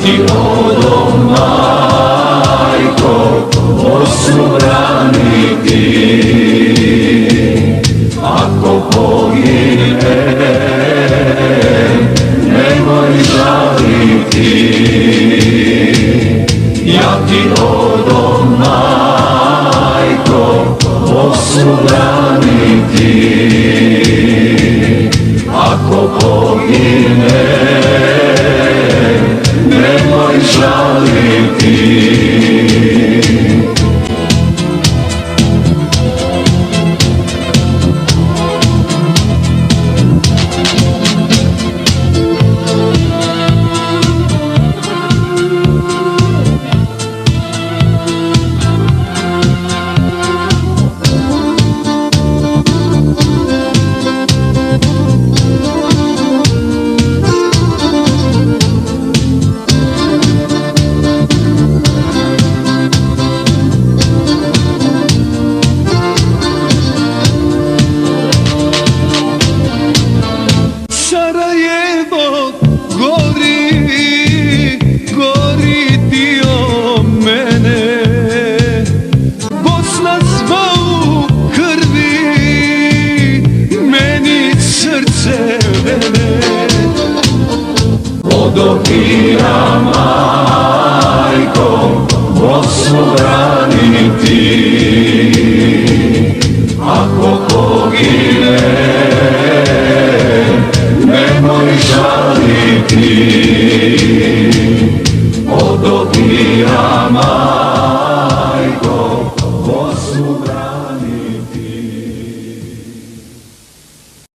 ti odom, majko, osubraniti. Ako pogine, nemoj žaliti. Ja ti odom, majko, osubraniti. Ako pogine, nemoj žaliti. Sarajevo gori dio mene, Bosna sva u krvi, meni srce vene. Odopira, majko, Bosnu brani.